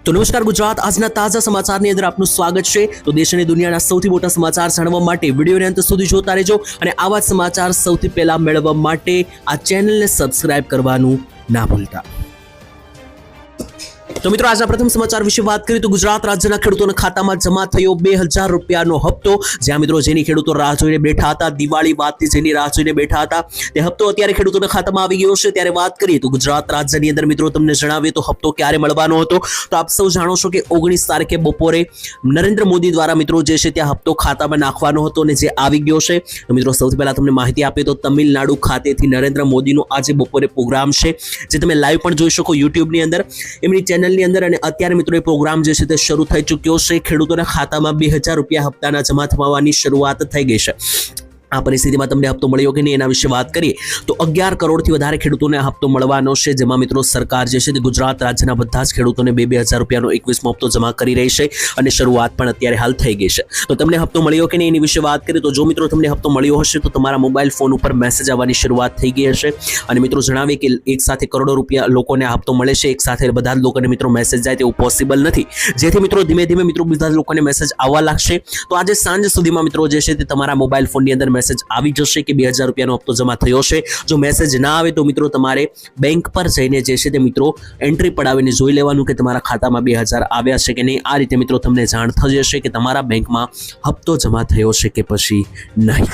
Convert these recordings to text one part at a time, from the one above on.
તો નમસ્કાર ગુજરાત, આજના તાજા સમાચારની અંદર આપનું સ્વાગત છે। તો દેશ અને દુનિયાના સૌથી મોટા સમાચાર જાણવા માટે વિડીયોને અંત સુધી જોતા રહેજો અને આવા જ સમાચાર સૌથી પહેલા મેળવવા માટે આ ચેનલને સબસ્ક્રાઇબ કરવાનું ના ભૂલતા। તો મિત્રો આજના પ્રથમ સમાચાર વિશે વાત કરીએ તો ગુજરાત રાજ્યના ખેડૂતોના ખાતામાં જમા થયો 2000 રૂપિયાનો હપ્તો। જ્યાં મિત્રો જેની ખેડૂતો રાહ જોઈને બેઠા હતા, દિવાળી બાદથી જેની રાહ જોઈને બેઠા હતા, તે હપ્તો અત્યારે ખેડૂતોના ખાતામાં આવી ગયો છે। ત્યારે વાત કરીએ તો ગુજરાત રાજ્યની અંદર મિત્રો તમને જણાવીએ તો હપ્તો ક્યારે મળવાનો હતો, તો આપ સૌ જાણો છો કે 19 તારીખે બપોરે નરેન્દ્ર મોદી દ્વારા મિત્રો જે છે ત્યાં હપ્તો ખાતામાં નાખવાનો હતો અને જે આવી ગયો છે। તો મિત્રો સૌથી પહેલા તમને માહિતી આપીએ તો તમિલનાડુ ખાતેથી નરેન્દ્ર મોદીનો આજે બપોરે પ્રોગ્રામ છે, જે તમે લાઈવ પણ જોઈ શકો યુટ્યુબની અંદર એમની ચેનલ ની અંદર। અને અત્યારે મિત્રો એ પ્રોગ્રામ જે છે તે શરૂ થઈ ચૂક્યો છે। ખેડૂતોના ખાતામાં 2000 રૂપિયા હપ્તાના જમા થવાની શરૂઆત થઈ ગઈ છે। આ પરિસ્થિતિમાં તમને હપ્તો મળ્યો કે નહીં એના વિશે વાત કરીએ તો 11 કરોડથી વધારે ખેડૂતોને હપ્તો મળવાનો છે, જેમાં મિત્રો સરકાર જે છે તે ગુજરાત રાજ્યના બધા જ ખેડૂતોને 2000 રૂપિયાનો 21મો હપ્તો જમા કરી રહી છે અને શરૂઆત પણ અત્યારે હાલ થઈ ગઈ છે। તો તમને હપ્તો મળ્યો કે નહીં એની વિશે વાત કરીએ તો જો મિત્રો તમને હપ્તો મળ્યો હશે તો તમારા મોબાઈલ ફોન ઉપર મેસેજ આવવાની શરૂઆત થઈ ગઈ હશે। અને મિત્રો જણાવીએ કે એક સાથે કરોડો રૂપિયા લોકોને હપ્તો મળે છે, એક સાથે બધા જ લોકોને મિત્રો મેસેજ જાય તેવું પોસિબલ નથી, જેથી મિત્રો ધીમે ધીમે મિત્રો બધા જ લોકોને મેસેજ આવવા લાગશે। તો આજે સાંજ સુધીમાં મિત્રો જે છે તે તમારા મોબાઈલ ફોનની અંદર મેસેજ આવી જશે કે 2000 રૂપિયાનો હપ્તો જમા થયો છે। જો મેસેજ ના આવે તો મિત્રો તમારે બેંક પર જઈને જે છે તે મિત્રો એન્ટ્રી પડાવીને જોઈ લેવાનું કે તમારા ખાતામાં 2000 આવ્યા છે કે નહીં। આ રીતે મિત્રો તમને જાણ થઈ જશે કે તમારા બેંકમાં હપ્તો જમા થયો છે કે પછી નહીં।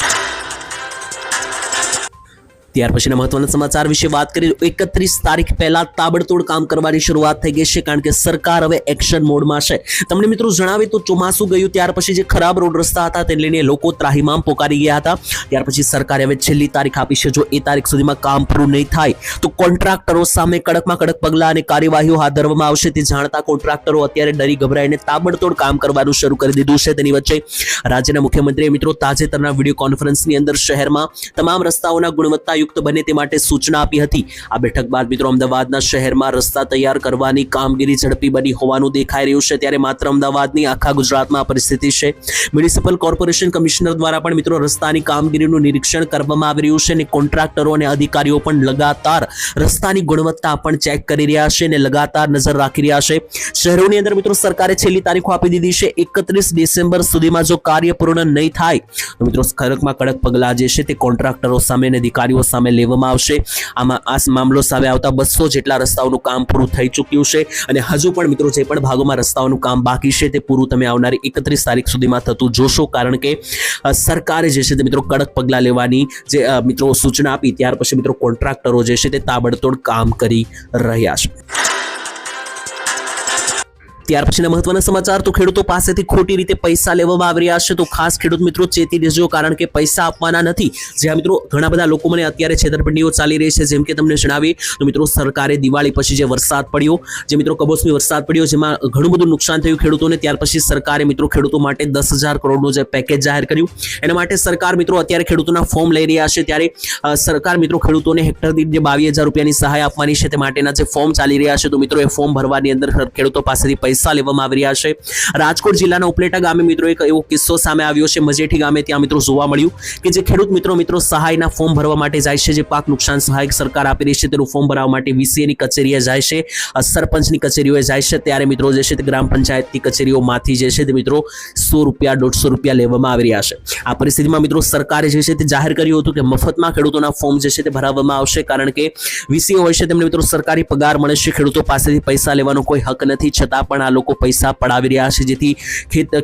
ત્યાર પછીના મહત્વના સમાચાર વિશે વાત કરીએ તો 31 તારીખ પહેલા તાબડતોડ કામ કરવાની શરૂઆત થઈ ગઈ છે, કારણ કે સરકાર હવે એક્શન મોડમાં છે। તમને મિત્રો જણાવીએ તો ચોમાસું ગયું ત્યાર પછી જે ખરાબ રોડ રસ્તા હતા તેને લઈને લોકો ત્રાહિમામ પોકારી ગયા હતા। ત્યાર પછી સરકારે હવે છેલ્લી તારીખ આપી છે, જો એ તારીખ સુધીમાં કામ પૂરું નહીં થાય તો કોન્ટ્રાક્ટરો સામે કડકમાં કડક પગલાં અને કાર્યવાહીઓ હાથ ધરવામાં આવશે। તે જાણતા કોન્ટ્રાક્ટરો અત્યારે ડરી ગભરાઈને તાબડતોડ કામ કરવાનું શરૂ કરી દીધું છે। તેની વચ્ચે રાજ્યના મુખ્યમંત્રીએ મિત્રો તાજેતરના વિડીયો કોન્ફરન્સની અંદર શહેરમાં તમામ રસ્તાઓના ગુણવત્તા બને તે માટે સૂચના આપી હતી। આ બેઠક બાદ મિત્રો અમદાવાદના શહેરમાં રસ્તા તૈયાર કરવાની કામગીરી ઝડપી બની હોવાનું દેખાઈ રહ્યું છે। ત્યારે માત્ર અમદાવાદની આખા ગુજરાતમાં આ પરિસ્થિતિ છે। મ્યુનિસિપલ કોર્પોરેશન કમિશનર દ્વારા પણ મિત્રો રસ્તાની કામગીરીનું નિરીક્ષણ કરવામાં આવી રહ્યું છે અને કોન્ટ્રાક્ટરો અને અધિકારીઓ પણ લગાતાર રસ્તાની ગુણવત્તા પણ ચેક કરી રહ્યા છે અને લગાતાર નજર રાખી રહ્યા છે। શહેરોની અંદર મિત્રો સરકારે છેલ્લી તારીખો આપી દીધી છે। 31 ડિસેમ્બર સુધીમાં જો કાર્ય પૂર્ણ નહીં થાય તો મિત્રો કડકમાં કડક પગલાં જે છે તે કોન્ટ્રાક્ટરો સામે અને અધિકારીઓ સામે લેવામાં આવશે। આમાં આ મામલો સામે આવતા 200 જેટલા રસ્તાઓનું કામ પૂરું થઈ ચૂક્યું છે અને હજુ પણ મિત્રો જે પણ ભાગોમાં રસ્તાઓનું કામ બાકી છે તે પૂરું તમે આવનારી 31 તારીખ સુધીમાં થતું જોશો, કારણ કે સરકારે જે છે તે મિત્રો કડક પગલાં લેવાની જે મિત્રો સૂચના આપી ત્યાર પછી મિત્રો કોન્ટ્રાક્ટરો જે છે તે તાબડતોડ કામ કરી રહ્યા છે। ત્યાર પછીના મહત્વના સમાચાર તો ખેડૂતો પાસેથી ખોટી રીતે પૈસા લેવામાં આવી રહ્યા છે, તો ખાસ ખેડૂત મિત્રો ચેતી રહેજો, કારણ કે પૈસા આપવાના નથી। જ્યાં મિત્રો ઘણા બધા લોકો મને અત્યારે છેતરપિંડીઓ ચાલી રહી છે, જેમ કે તમને જણાવીએ તો મિત્રો સરકારે દિવાળી પછી જે વરસાદ પડ્યો, જે મિત્રો કમોસમી વરસાદ પડ્યો, જેમાં ઘણું બધું નુકસાન થયું ખેડૂતોને, ત્યાર પછી સરકારે મિત્રો ખેડૂતો માટે 10,000 કરોડનું જે પેકેજ જાહેર કર્યું, એના માટે સરકાર મિત્રો અત્યારે ખેડૂતોના ફોર્મ લઈ રહ્યા છે। ત્યારે સરકાર મિત્રો ખેડૂતોને હેક્ટર દીઠ જે 22,000 રૂપિયાની સહાય આપવાની છે તે માટેના જે ફોર્મ ચાલી રહ્યા છે, તો મિત્રો એ ફોર્મ ભરવાની અંદર ખેડૂતો પાસેથી પૈસા લેવામાં આવી રહ્યા છે। રાજકોટ જિલ્લાના ઉપલેટા ગામે મિત્રો એક એવો કિસ્સો સામે આવ્યો છે, મજેઠી ગામે, ત્યાં મિત્રો જોવા મળ્યું કે જે ખેડૂત મિત્રો સહાયના ફોર્મ ભરવા માટે જાય છે, જે પાક નુકસાન સહાય સરકાર આપી રહી છે તેનું ફોર્મ ભરવા માટે વીસીએની કચેરીએ જાય છે, સરપંચની કચેરીઓએ જાય છે, ત્યારે મિત્રો જે છે તે ગ્રામ પંચાયતની કચેરીઓમાંથી જે છે તે મિત્રો 100 રૂપિયા 150 રૂપિયા લેવામાં આવી રહ્યા છે। આ પરિસ્થિતિમાં મિત્રો સરકારે જે છે તે જાહેર કર્યું હતું કે મફતમાં ખેડૂતોના ફોર્મ જે છે તે ભરાવવામાં આવશે, કારણ કે વીસીઓ હોય છે તેમને મિત્રો સરકારી પગાર મળે છે, ખેડૂતો પાસેથી પૈસા લેવાનો કોઈ હક નથી, છતાં પણ આ લોકો પૈસા પડાવી રહ્યા છે, જેથી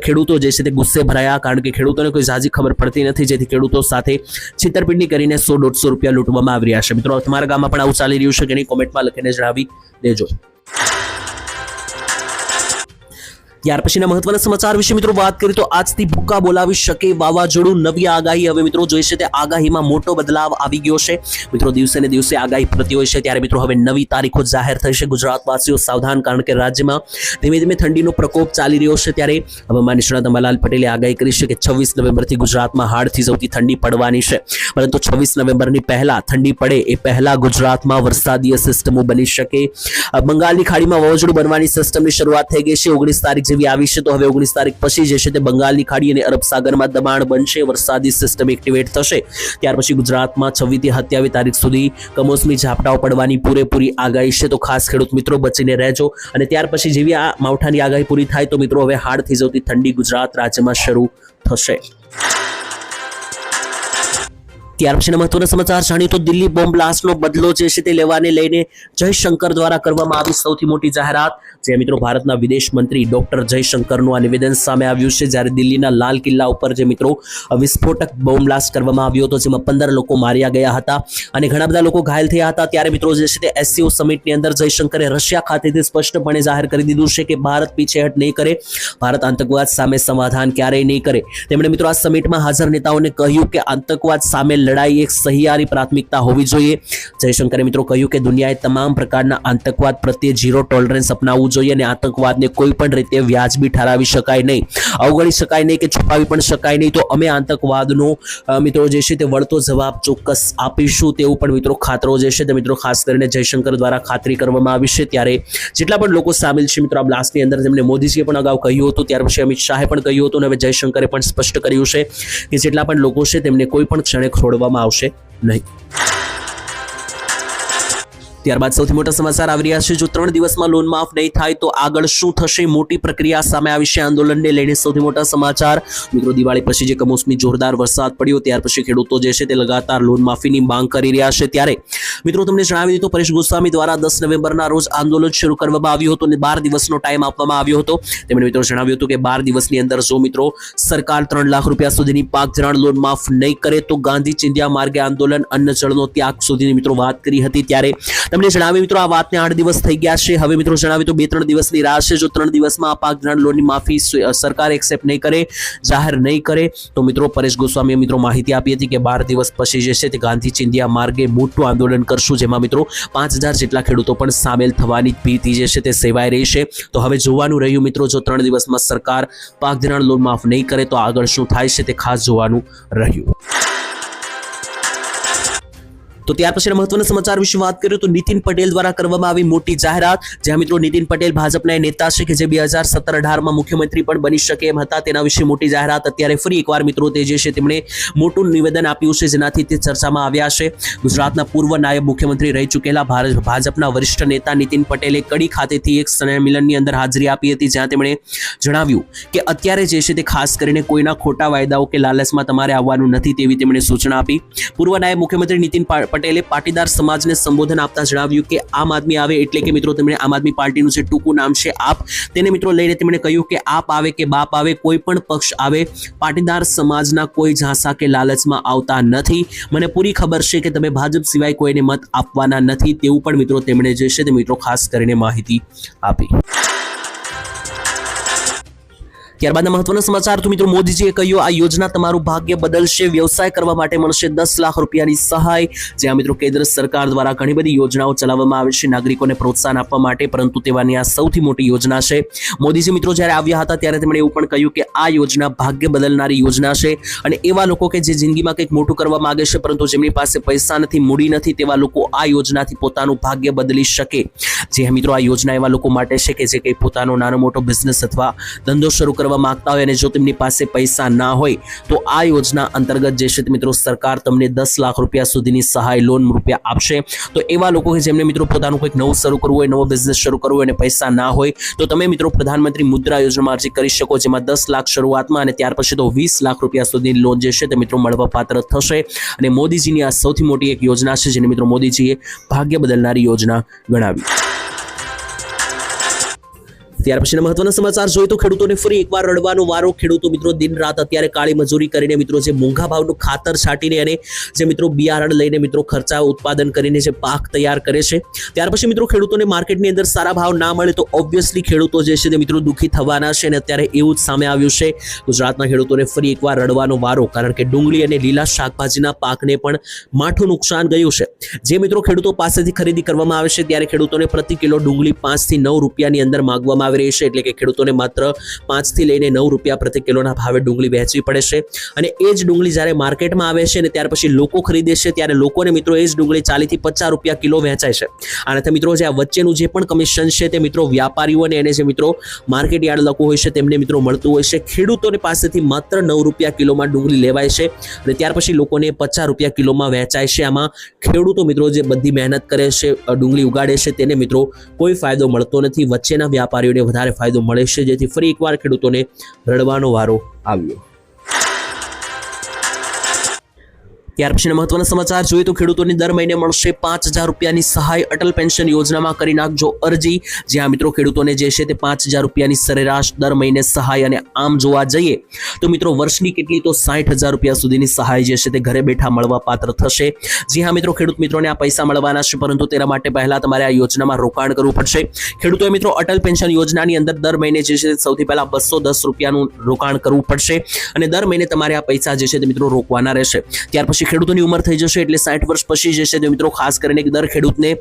ખેડૂતો જે છે તે ગુસ્સે ભરાયા, કારણ કે ખેડૂતોને કોઈ ઝાઝી ખબર પડતી નથી, જેથી ખેડૂતો સાથે છેતરપિંડી કરીને 100-150 રૂપિયા લૂંટવામાં આવી રહ્યા છે। મિત્રો તમારા ગામમાં પણ આવું ચાલી રહ્યું છે કે નહીં, કોમેન્ટમાં લખીને જણાવી દેજો। ત્યાર પછીના મહત્વના સમાચાર વિશે મિત્રો વાત કરીએ તો આજથી ભૂકા બોલાવી શકે વાવાઝોડું, નવી આગાહી। હવે મિત્રો જોઈ છે તે આગાહીમાં મોટો બદલાવ આવી ગયો છે। મિત્રો દિવસે ને દિવસે આગાહી પડતી હોય છે, ત્યારે મિત્રો હવે નવી તારીખો જાહેર થઈ છે। ગુજરાતવાસીઓ સાવધાન, કારણ કે રાજ્યમાં ધીમે ધીમે ઠંડીનો પ્રકોપ ચાલી રહ્યો છે। ત્યારે હવામાન નિષ્ણાત અંબાલાલ પટેલે આગાહી કરી છે કે 26 નવેમ્બરથી ગુજરાતમાં હાડથી સૌથી ઠંડી પડવાની છે, પરંતુ 26 નવેમ્બરની પહેલા ઠંડી પડે એ પહેલા ગુજરાતમાં વરસાદીય સિસ્ટમો બની શકે। બંગાળની ખાડીમાં વાવાઝોડું બનવાની સિસ્ટમની શરૂઆત થઈ ગઈ છે। 19 તારીખ જેવી આવી છે તો હવે 19 તારીખ પછી જે છે તે બંગાળની ખાડી અને અરબ સાગરમાં દબાણ બનશે, વરસાદી સિસ્ટમ એક્ટિવેટ થશે. ત્યાર પછી ગુજરાતમાં 26 થી 27 તારીખ સુધી કમોસમી ઝાપટાઓ પડવાની પૂરેપૂરી આગાહી છે. તો ખાસ ખેડૂત મિત્રો બચીને રહેજો. અને ત્યાર પછી જેવી આ માવઠાની આગાહી પૂરી થાય તો મિત્રો હવે હાડ થઈ જતી ઠંડી ગુજરાત રાજ્યમાં શરૂ થશે. ત્યાર પછીના મહત્વના સમાચાર જાણીએ તો દિલ્હી બોમ્બ બ્લાસ્ટનો બદલો જે છે તે લેવાને લઈને જયશંકર દ્વારા કરવામાં આવી સૌથી મોટી જાહેરાત. જે મિત્રો ભારતના વિદેશ મંત્રી ડોક્ટર જયશંકરનું આ નિવેદન સામે આવ્યું છે, જ્યારે દિલ્હીના લાલ કિલ્લા ઉપર જે મિત્રો વિસ્ફોટક બોમ્બ બ્લાસ્ટ કરવામાં આવ્યો હતો, જેમાં 15 લોકો માર્યા ગયા હતા અને ઘણા બધા લોકો ઘાયલ થયા હતા. ત્યારે મિત્રો જે છે તે SCO સમિટની અંદર જયશંકરે રશિયા ખાતેથી સ્પષ્ટપણે જાહેર કરી દીધું છે કે ભારત પીછેહટ નહીં કરે, ભારત આતંકવાદ સામે સમાધાન ક્યારેય નહીં કરે. તેમણે મિત્રો આ સમિટમાં હાજર નેતાઓને કહ્યું કે આતંકવાદ સામે લડાઈ એક સહિયારી પ્રાથમિકતા હોવી જોઈએ. જયશંકરે મિત્રો કહ્યું કે દુનિયાએ તમામ પ્રકારના આતંકવાદ પ્રત્યે ઝીરો ટોલરન્સ અપનાવવું જોઈએ અને આતંકવાદને કોઈ પણ રીતે વ્યાજબી ઠરાવી શકાય નહીં, અવગણી શકાય નહીં કે છુપાવી પણ શકાય નહીં. તો અમે આતંકવાદનો મિત્રો જે છે તે વળતો જવાબ ચોક્કસ આપીશું, તેવું પણ મિત્રો ખાતરો જે છે તે મિત્રો ખાસ કરીને જયશંકર દ્વારા ખાતરી કરવામાં આવી છે. ત્યારે જેટલા પણ લોકો સામેલ છે મિત્રો આ બ્લાસ્ટની અંદર, જેમને મોદીજીએ પણ અગાઉ કહ્યું હતું, ત્યાર પછી અમિત શાહે પણ કહ્યું હતું અને હવે જયશંકરે પણ સ્પષ્ટ કર્યું છે કે જેટલા પણ લોકો છે તેમને કોઈ પણ ક્ષણે છોડવામાં આવશે નહીં. ત્યારબાદ સૌથી મોટા સમાચાર આવી રહ્યા છે. જો 3 દિવસમાં લોન માફ નહીં થાય તો આગળ શું થશે? મોટી પ્રક્રિયા સામે આવી છે આંદોલનને લઈને સૌથી મોટા સમાચાર. મિત્રો દિવાળી પછી જે કમોસમી જોરદાર વરસાદ પડ્યો ત્યાર પછી ખેડૂતો જે છે તે લગાતાર લોન માફીની માંગ કરી રહ્યા છે. ત્યારે મિત્રો તમને જણાવી દીધું, પરેશ ગોસ્વામી દ્વારા 10 નવેમ્બરના રોજ આંદોલન શરૂ કરવામાં આવ્યું હતું અને 12 દિવસનો ટાઈમ આપવામાં આવ્યો હતો. તેમણે મિત્રો જણાવ્યું હતું કે 12 દિવસની અંદર જો મિત્રો સરકાર 3 લાખ રૂપિયા સુધીની પાક ધિરાણ લોન માફ નહીં કરે તો ગાંધી ચિંધ્યા માર્ગે આંદોલન, અન્ન જળનો ત્યાગ સુધીની મિત્રો વાત કરી હતી. ત્યારે તમને જણાવ્યું મિત્રો આ વાતને 8 દિવસ થઈ ગયા છે. હવે મિત્રો જણાવ્યું તો 2-3 દિવસની રાહ છે. જો 3 દિવસમાં આ પાક ધિરાણ લોનની માફી સરકાર એક્સેપ્ટ નહીં કરે, જાહેર નહીં કરે તો મિત્રો પરેશ ગોસ્વામીએ મિત્રો માહિતી આપી હતી કે 12 દિવસ પછી જે છે તે ગાંધી ચિંધ્યા માર્ગે મોટું આંદોલન કરશું, જેમાં મિત્રો 5000 જેટલા ખેડૂતો પણ સામેલ થવાની ભીતિ જે છે તે સેવાઈ રહી છે. તો હવે જોવાનું રહ્યું મિત્રો, જો 3 દિવસમાં સરકાર પાક ધિરાણ લોન માફ નહીં કરે તો આગળ શું થાય છે તે ખાસ જોવાનું રહ્યું. તો ત્યાર પછીના મહત્વના સમાચાર વિશે વાત કરીએ તો નીતિન પટેલ દ્વારા કરવામાં આવી મોટી જાહેરાત. જ્યાં મિત્રો નીતિન પટેલ ભાજપના નેતા છે કે જે 2017-18માં મુખ્યમંત્રી પણ બની શકે એમ હતા, તેના વિશે મોટી જાહેરાત. અત્યારે ફરી એકવાર મિત્રો તે જે છે તેમણે મોટું નિવેદન આપ્યું છે, જેનાથી તે ચર્ચામાં આવ્યા છે. ગુજરાતના પૂર્વ નાયબ મુખ્યમંત્રી રહી ચૂકેલા ભાજપના વરિષ્ઠ નેતા નીતિન પટેલે કડી ખાતેથી એક સંમેલનની અંદર હાજરી આપી હતી, જ્યાં તેમણે જણાવ્યું કે અત્યારે જે છે તે ખાસ કરીને કોઈના ખોટા વાયદાઓ કે લાલચમાં તમારે આવવાનું નથી, તેવી તેમણે સૂચના આપી. પૂર્વ નાયબ મુખ્યમંત્રી નીતિન પટેલે પાટીદાર સમાજને સંબોધન આપતા જણાવ્યું કે આમ આદમી આવે એટલે કે મિત્રો તેમણે આમ આદમી પાર્ટીનું જે ટૂંકું નામ છે આપ, તેને મિત્રો લઈને તેમણે કહ્યું કે આપ આવે કે બાપ આવે, કોઈ પણ પક્ષ આવે, પાટીદાર સમાજના કોઈ ઝાંસા કે લાલચમાં આવતા નથી. મને પૂરી ખબર છે કે તમે ભાજપ સિવાય કોઈને મત આપવાના નથી, તેવું પણ મિત્રો તેમણે જે છે તે મિત્રો ખાસ કરીને માહિતી આપી. ત્યારબાદના મહત્વના સમાચાર તો મિત્રો મોદીજીએ કહ્યું આ યોજના તમારું ભાગ્ય બદલશે, વ્યવસાય કરવા માટે મળશે 10 લાખ રૂપિયાની સહાય. જ્યાં મિત્રો કેન્દ્ર સરકાર દ્વારા ઘણી બધી યોજનાઓ ચલાવવામાં આવે છે નાગરિકોને પ્રોત્સાહન આપવા માટે, પરંતુ તેવાની આ સૌથી મોટી યોજના છે. મોદીજી મિત્રો જ્યારે આવ્યા હતા ત્યારે તેમણે એવું પણ કહ્યું કે આ યોજના ભાગ્ય બદલનારી યોજના છે અને એવા લોકો કે જે જિંદગીમાં કંઈક મોટું કરવા માંગે છે પરંતુ જેમની પાસે પૈસા નથી, મૂડી નથી, તેવા લોકો આ યોજનાથી પોતાનું ભાગ્ય બદલી શકે. જે મિત્રો આ યોજના એવા લોકો માટે છે કે જે કંઈ પોતાનો નાનો મોટો બિઝનેસ અથવા ધંધો શરૂ કરવા માંગતા હોય અને જો તેમની પાસે પૈસા ના હોય તો આ યોજના અંતર્ગત જે છે મિત્રો સરકાર તમને 10 લાખ રૂપિયા સુધીની સહાય લોન રૂપિયા આપશે. તો એવા લોકો કે જેમને મિત્રો પોતાનું કંઈક નવું શરૂ કરવું હોય, નવો બિઝનેસ શરૂ કરવો હોય અને પૈસા ના હોય તો તમે મિત્રો પ્રધાનમંત્રી મુદ્રા યોજનામાં અરજી કરી શકો, જેમાં 10 લાખ શરૂઆતમાં અને ત્યાર પછી તો 20 લાખ રૂપિયા સુધીની લોન જે છે તે મિત્રો મળવા પાત્ર થશે. અને મોદીજીની આ સૌથી મોટી એક યોજના છે જેને મિત્રો મોદીજીએ ભાગ્ય બદલનારી યોજના ગણાવી. ત્યાર પછીના મહત્વના સમાચાર જોઈએ તો ખેડૂતોને ફરી એકવાર રડવાનો વારો. ખેડૂતો મિત્રો દિન રાત અત્યારે કાળી મજૂરી કરીને મિત્રો જે મોંઘા ભાવનું ખાતર છાંટીને અને જે મિત્રો બિયારણ લઈને મિત્રો ખર્ચા ઉત્પાદન કરીને જે પાક તૈયાર કરે છે, ત્યાર પછી મિત્રો ખેડૂતોને માર્કેટની અંદર સારા ભાવ ના મળે તો ઓબ્વિયસલી ખેડૂતો જે છે તે મિત્રો દુઃખી થવાના છે અને અત્યારે એવું જ સામે આવ્યું છે. ગુજરાતના ખેડૂતોને ફરી એકવાર રડવાનો વારો, કારણ કે ડુંગળી અને લીલા શાકભાજીના પાકને પણ માઠું નુકસાન ગયું છે. જે મિત્રો ખેડૂતો પાસેથી ખરીદી કરવામાં આવે છે ત્યારે ખેડૂતોને પ્રતિ કિલો ડુંગળી 5 થી 9 રૂપિયાની અંદર માંગવામાં આવે આવી રહી છે, એટલે કે ખેડૂતોને માત્ર 5 થી લઈને 9 રૂપિયા પ્રતિ કિલોના ભાવે ડુંગળી વેચવી પડે છે અને એ જ ડુંગળી જ્યારે માર્કેટમાં આવે છે અને ત્યાર પછી લોકો ખરીદે છે ત્યારે લોકોને મિત્રો એ જ ડુંગળી 40 થી 50 રૂપિયા કિલો વેચાય છે. આનાથી મિત્રો જે આ વચ્ચેનું જે પણ કમિશન છે તે મિત્રો વ્યાપારીઓ અને એને જે મિત્રો માર્કેટ યાર્ડ લોકો હોય છે તેમને મિત્રો મળતું હોય છે. ખેડૂતોની પાસેથી માત્ર 9 રૂપિયા કિલોમાં ડુંગળી લેવાય છે અને ત્યાર પછી લોકોને 50 રૂપિયા કિલોમાં વેચાય છે. આમાં ખેડૂતો મિત્રો જે બધી મહેનત કરે છે, ડુંગળી ઉગાડે છે, તેને મિત્રો કોઈ ફાયદો મળતો નથી. વચ્ચેના વ્યાપારીઓને વધારે ફાયદો મળે છે, જેથી ફરી એકવાર ખેડૂતોને રડવાનો વારો આવ્યો. ત્યાર પછીના મહત્વના સમાચાર જોઈએ તો ખેડૂતોને દર મહિને મળશે 5,000 રૂપિયાની સહાય. અટલ પેન્શન યોજનામાં કરી નાખજો અરજી. જ્યાં મિત્રો ખેડૂતોને જે છે તે 5,000 રૂપિયાની સરેરાશ દર મહિને સહાય, અને આમ જોવા જઈએ તો મિત્રો વર્ષની કેટલી તો 60,000 રૂપિયા સુધીની સહાય જે છે તે ઘરે બેઠા મળવા પાત્ર થશે. જી હા મિત્રો, ખેડૂત મિત્રોને આ પૈસા મળવાના છે, પરંતુ તેના માટે પહેલા તમારે આ યોજનામાં રોકાણ કરવું પડશે. ખેડૂતોએ મિત્રો અટલ પેન્શન યોજનાની અંદર દર મહિને જે છે સૌથી પહેલા 210 રૂપિયાનું રોકાણ કરવું પડશે અને દર મહિને તમારે આ પૈસા જે છે તે મિત્રો રોકવાના રહેશે. ત્યાર પછી ખેડૂતોની ઉંમર થઈ જશે એટલે 60 વર્ષ પછી જે છે તે મિત્રો ખાસ કરીને દર ખેડૂતને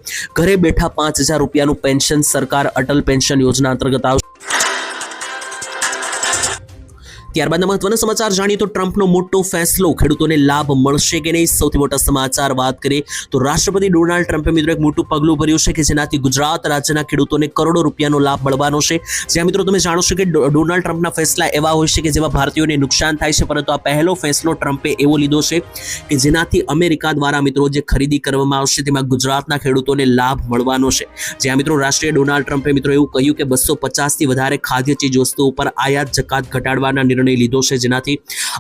ઘરે બેઠા 5,000 રૂપિયાનું પેન્શન સરકાર અટલ પેન્શન યોજના અંતર્ગત આવશે. ત્યારબાદ મહત્વના સમાચાર જાણીએ તો ટ્રમ્પનો મોટો ફેસલો, ખેડૂતોને લાભ મળશે કે નહીં? સૌથી મોટા સમાચાર વાત કરીએ તો રાષ્ટ્રપતિ ડોનાલ્ડ ટ્રમ્પે મિત્રો એક મોટું પગલું ભર્યું છે કે જેનાથી ગુજરાત રાજ્યના ખેડૂતોને કરોડો રૂપિયાનો લાભ મળવાનો છે. જ્યાં મિત્રો તમે જાણો છો કે ડોનાલ્ડ ટ્રમ્પના ફેસલા એવા હોય છે કે જેમાં ભારતીયોને નુકસાન થાય છે, પરંતુ આ પહેલો ફેસલો ટ્રમ્પે એવો લીધો છે કે જેનાથી અમેરિકા દ્વારા મિત્રો જે ખરીદી કરવામાં આવશે તેમાં ગુજરાતના ખેડૂતોને લાભ મળવાનો છે. જ્યાં મિત્રો રાષ્ટ્રીય ડોનાલ્ડ ટ્રમ્પે મિત્રો એવું કહ્યું કે 250 થી વધારે ખાદ્ય ચીજ વસ્તુઓ પર આયાત જકાત ઘટાડવાના નિર્ણય લીધો છે, જેનાથી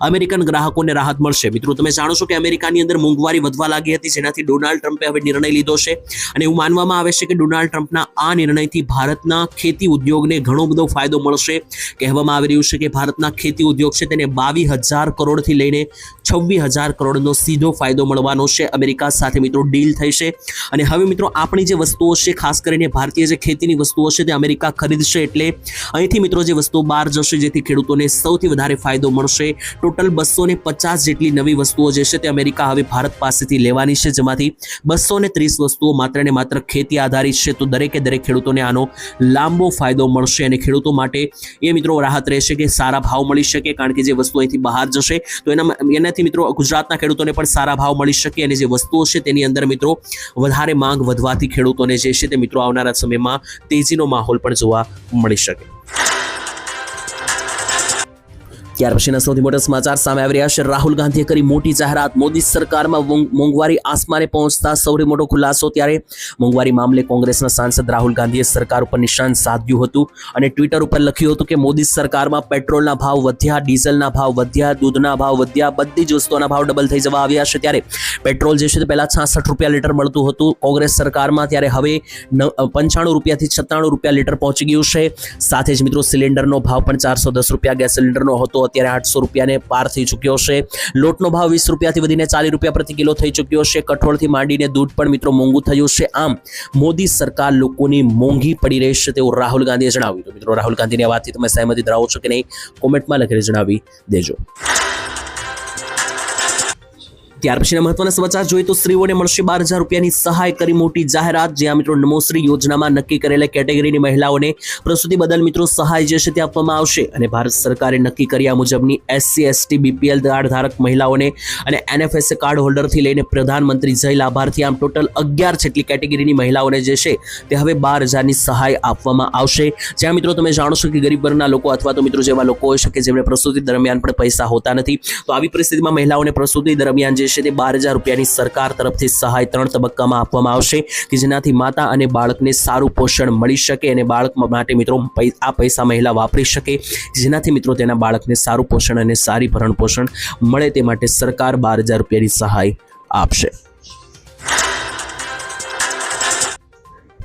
અમેરિકન ગ્રાહકોને રાહત મળશે. મિત્રો તમે જાણો છો કે અમેરિકાની અંદર મોંઘવારી વધવા લાગી હતી, જેનાથી ડોનાલ્ડ ટ્રમ્પે હવે નિર્ણય લીધો છે અને એવું માનવામાં આવે છે કે ડોનાલ્ડ ટ્રમ્પના આ નિર્ણયથી ભારતના ખેતી ઉદ્યોગને ઘણો બધો ફાયદો મળશે. કહેવામાં આવી રહ્યું છે કે ભારતના ખેતી ઉદ્યોગ છે તેને 22,000 કરોડથી લઈને 26,000 કરોડનો સીધો ફાયદો મળવાનો છે. અમેરિકા સાથે મિત્રો ડીલ થઈ છે અને હવે મિત્રો આપણી જે વસ્તુઓ છે, ખાસ કરીને ભારતીય જે ખેતીની વસ્તુઓ છે તે અમેરિકા ખરીદશે, એટલે અહીંથી મિત્રો જે વસ્તુઓ બહાર જશે, જેથી ખેડૂતોને સૌથી વધારે ફાયદો મળશે. ટોટલ 250 જેટલી નવી વસ્તુઓ જે છે તે અમેરિકા હવે ભારત પાસેથી લેવાની છે, જેમાંથી 230 વસ્તુઓ માત્ર ને માત્ર ખેતી આધારિત છે. તો દરેકે દરેક ખેડૂતોને આનો લાંબો ફાયદો મળશે અને ખેડૂતો માટે એ મિત્રો રાહત રહેશે કે સારા ભાવ મળી શકે, કારણ કે જે વસ્તુ અહીંથી બહાર જશે તો એનાથી મિત્રો ગુજરાતના ખેડૂતોને પણ સારા ભાવ મળી શકે અને જે વસ્તુઓ છે તેની અંદર મિત્રો વધારે માંગ વધવાથી ખેડૂતોને જે છે તે મિત્રો આવનારા સમયમાં તેજીનો માહોલ પણ જોવા મળી શકે. ત્યાર પછીના સૌથી મોટા સમાચાર સામે આવી રહ્યા છે. રાહુલ ગાંધીએ કરી મોટી જાહેરાત. મોદી સરકારમાં મોંઘવારી આસમાને પહોંચતા સૌથી મોટો ખુલાસો. ત્યારે મોંઘવારી મામલે કોંગ્રેસના સાંસદ રાહુલ ગાંધીએ સરકાર ઉપર નિશાન સાધ્યું હતું અને ટ્વિટર ઉપર લખ્યું હતું કે મોદી સરકારમાં પેટ્રોલના ભાવ વધ્યા, ડીઝલના ભાવ વધ્યા, દૂધના ભાવ વધ્યા, બધી જ વસ્તુઓના ભાવ ડબલ થઈ જવા આવ્યા છે. ત્યારે પેટ્રોલ જે છે તે પહેલા 66 રૂપિયા લીટર મળતું હતું કોંગ્રેસ સરકારમાં, ત્યારે હવે 95 રૂપિયાથી 96 રૂપિયા લીટર પહોંચી ગયું છે. સાથે જ મિત્રો સિલિન્ડરનો ભાવ પણ 410 રૂપિયા ગેસ સિલિન્ડરનો હતો, અત્યારે 800 રૂપિયાને પાર થઈ ચૂક્યો છે. લોટનો ભાવ 20 રૂપિયાથી વધીને 40 રૂપિયા પ્રતિ કિલો થઈ ચૂક્યો છે. કઠોળથી માંડીને દૂધ પણ મિત્રો મોંઘું થયું છે. આમ મોદી સરકાર લોકોની મોંઘી પડી રહેશે તેવું રાહુલ ગાંધીએ જણાવ્યું. તો મિત્રો રાહુલ ગાંધીની આ વાતથી તમે સહેમતી ધરાવો છો કે નહીં? કોમેન્ટમાં લખીને જણાવી દેજો. ત્યાર પછીના મહત્વના સમાચાર જોઈએ તો સ્ત્રીઓને મળશે 12,000 રૂપિયાની સહાય, કરી મોટી જાહેરાત. જ્યાં મિત્રો નમોશ્રી યોજનામાં નક્કી કરેલા કેટેગરીની મહિલાઓને પ્રસૂતિ બદલ મિત્રો સહાય જે છે તે આપવામાં આવશે અને ભારત સરકારે નક્કી કર્યા મુજબની SC ST BPL કાર્ડ ધારક મહિલાઓને અને NFSA કાર્ડ હોલ્ડરથી લઈને પ્રધાનમંત્રી જય લાભાર્થી આમ ટોટલ 11 જેટલી કેટેગરીની મહિલાઓને જે છે તે હવે 12,000ની સહાય આપવામાં આવશે. જ્યાં મિત્રો તમે જાણો છો કે ગરીબ વર્ગના લોકો અથવા તો મિત્રો જેવા લોકો હોય શકે જેમને પ્રસૂતિ દરમિયાન પણ પૈસા હોતા નથી, તો આવી પરિસ્થિતિમાં મહિલાઓને પ્રસૂતિ દરમિયાન જે છે તે 12,000 રૂપિયાની સરકાર તરફથી સહાય 3 તબક્કામાં આપવામાં આવશે કે જેનાથી માતા અને બાળકને સારું પોષણ મળી શકે અને બાળક માટે મિત્રો આ પૈસા મહિલા વાપરી શકે, જેનાથી મિત્રો તેના બાળકને સારું પોષણ અને સારી ભરણ પોષણ મળે તે માટે સરકાર 12,000 રૂપિયાની સહાય આપશે.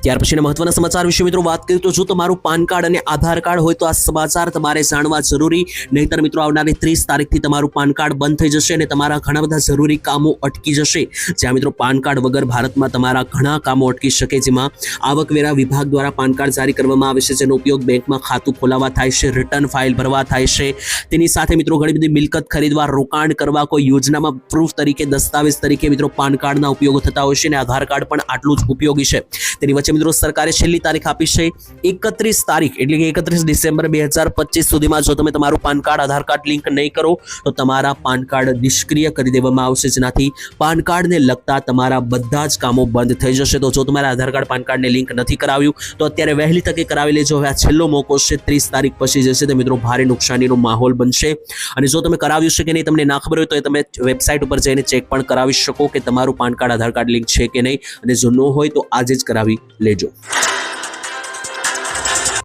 ત્યાર પછીના મહત્વના સમાચાર વિશે મિત્રો વાત કરીએ તો જો તમારું પાન કાર્ડ અને આધાર કાર્ડ હોય તો આ સમાચાર તમારે જાણવા જરૂરી, નહીતર મિત્રો આવનારી 30 તારીખથી તમારું પાન કાર્ડ બંધ થઈ જશે અને તમારા ઘણા બધા જરૂરી કામો અટકી જશે. જ્યાં મિત્રો પાન કાર્ડ વગર ભારતમાં તમારા ઘણા કામો અટકી શકે, જેમાં આવકવેરા વિભાગ દ્વારા પાન કાર્ડ જારી કરવામાં આવે છે, જેનો ઉપયોગ બેંકમાં ખાતું ખોલાવવા થાય છે, રિટર્ન ફાઇલ ભરવા થાય છે. તેની સાથે મિત્રો ઘણી બધી મિલકત ખરીદવા, રોકાણ કરવા, કોઈ યોજનામાં પ્રૂફ તરીકે, દસ્તાવેજ તરીકે મિત્રો પાન કાર્ડના ઉપયોગો થતા હોય છે અને આધાર કાર્ડ પણ આટલું જ ઉપયોગી છે. તેની વચ્ચે વચ્ચે મિત્રો સરકારે છેલ્લી તારીખ આપી છે 31 તારીખ, એટલે કે 31 ડિસેમ્બર 2025 સુધીમાં જો તમે તમારું પાન કાર્ડ આધાર કાર્ડ લિંક નહીં કરો તો તમારા પાન કાર્ડ નિષ્ક્રિય કરી દેવામાં આવશે, જેનાથી પાન કાર્ડને લગતા તમારા બધા જ કામો બંધ થઈ જશે. તો જો તમારા આધાર કાર્ડ પાન કાર્ડને લિંક નથી કરાવ્યું તો અત્યારે વહેલી તકે કરાવી લેજો. હવે આ છેલ્લો મોકો છે, 30 તારીખ પછી જશે તો મિત્રો ભારે નુકસાનીનો માહોલ બનશે. અને જો તમે કરાવ્યું છે કે નહીં તમને ના ખબર હોય તો તમે વેબસાઇટ ઉપર જઈને ચેક પણ કરાવી શકો કે તમારું પાન કાર્ડ આધાર કાર્ડ લિંક છે કે નહીં, અને જો ન હોય તો આજે જ કરાવી લેજો.